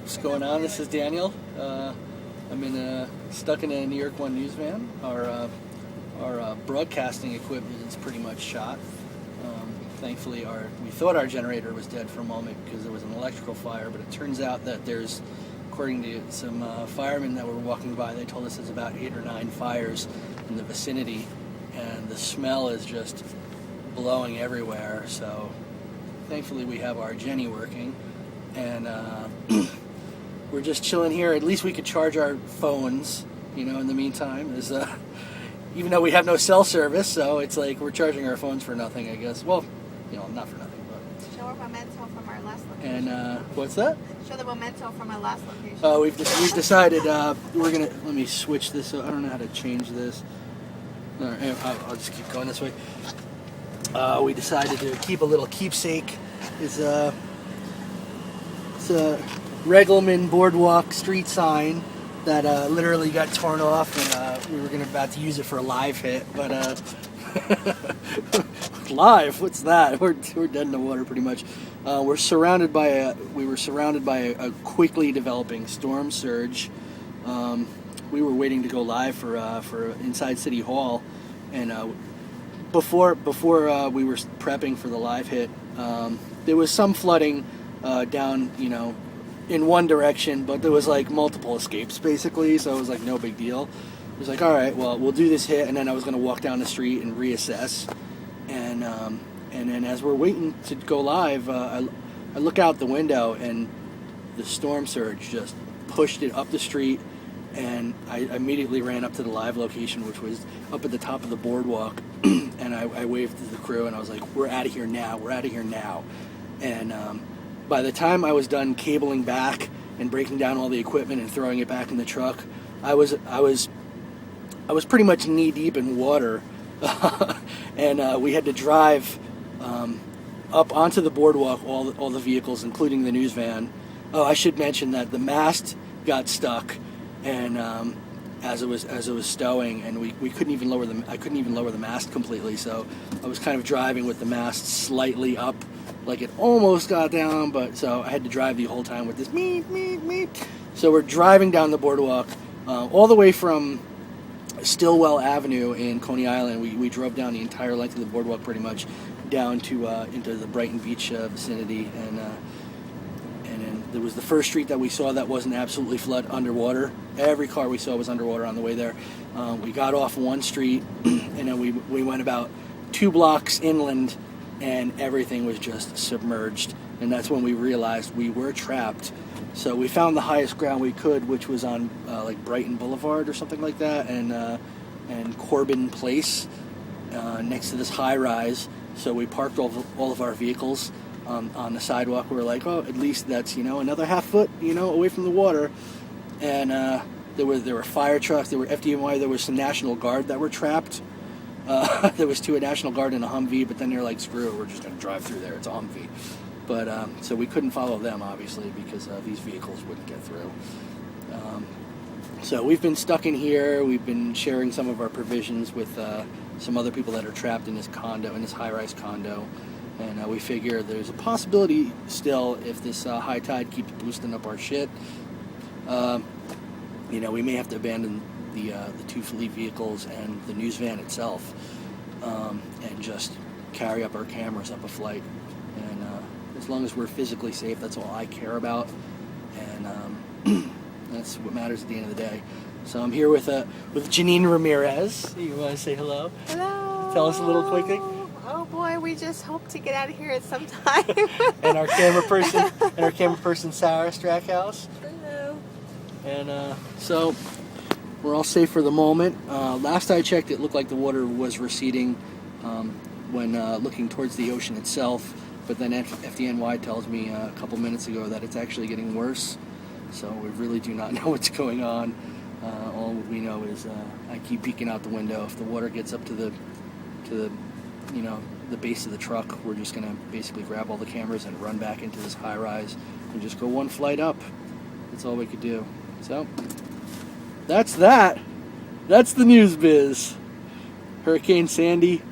What's going on? This is Daniel. I'm stuck in a New York One news van. Our broadcasting equipment is pretty much shot. Thankfully, we thought our generator was dead for a moment because there was an electrical fire, but it turns out that there's, according to some firemen that were walking by, they told us there's about 8 or 9 fires in the vicinity, and the smell is just blowing everywhere. So thankfully we have our Jenny working, and we're just chilling here. At least we could charge our phones, in the meantime. Even though we have no cell service, so it's like we're charging our phones for nothing, I guess. Well, not for nothing, but... Show our memento from our last location. And, what's that? Show the memento from our last location. Oh, we've decided, we're gonna... Let me switch this. I don't know how to change this. All right, I'll just keep going this way. We decided to keep a little keepsake. It's a Regelman Boardwalk street sign that literally got torn off, and we were about to use it for a live hit, but live? What's that? We're dead in the water pretty much. We were surrounded by a quickly developing storm surge. We were waiting to go live for Inside City Hall, and before we were prepping for the live hit, there was some flooding down, in one direction, but there was like multiple escapes basically, so it was like no big deal. It was like, all right, well, we'll do this hit, and then I was going to walk down the street and reassess, and then as we're waiting to go live, I look out the window, and the storm surge just pushed it up the street, and I immediately ran up to the live location, which was up at the top of the boardwalk, and I waved to the crew, and I was like, we're out of here now, and by the time I was done cabling back and breaking down all the equipment and throwing it back in the truck, I was pretty much knee deep in water, and we had to drive up onto the boardwalk, all the vehicles, including the news van. Oh, I should mention that the mast got stuck, and as it was stowing, and we couldn't even lower I couldn't even lower the mast completely. So I was kind of driving with the mast slightly up. Like it almost got down, but so I had to drive the whole time with this meep. So we're driving down the boardwalk all the way from Stillwell Avenue in Coney Island. We drove down the entire length of the boardwalk pretty much down to into the Brighton Beach vicinity, and then there was the first street that we saw that wasn't absolutely flood underwater. Every car we saw was underwater on the way there. We got off one street, and then we went about 2 blocks inland, and everything was just submerged, and that's when we realized we were trapped. So we found the highest ground we could, which was on like Brighton Boulevard or something like that, and Corbin Place, next to this high rise. So we parked all of our vehicles on the sidewalk. We were like, oh, at least that's another half foot away from the water. And there were fire trucks, there were FDNY, there was some National Guard that were trapped. There was 2 a National Guard and a Humvee, but then they're like, screw it, we're just going to drive through there. It's a Humvee. But so we couldn't follow them, obviously, because these vehicles wouldn't get through. So we've been stuck in here. We've been sharing some of our provisions with some other people that are trapped in this high-rise condo. And we figure there's a possibility still, if this high tide keeps boosting up our shit, we may have to abandon the 2 fleet vehicles and the news van itself, and just carry up our cameras up a flight. And as long as we're physically safe, that's all I care about, and that's what matters at the end of the day. So I'm here with Janine Ramirez. You want to say hello? Hello. Tell us a little quickly. Oh boy, we just hope to get out of here at some time. And our camera person, Sarah Strackhouse. Hello. And so we're all safe for the moment. Last I checked, it looked like the water was receding when looking towards the ocean itself. But then FDNY tells me a couple minutes ago that it's actually getting worse. So we really do not know what's going on. All we know is I keep peeking out the window. If the water gets up to the base of the truck, we're just gonna basically grab all the cameras and run back into this high rise and just go 1 flight up. That's all we could do. So that's that. That's the news biz. Hurricane Sandy.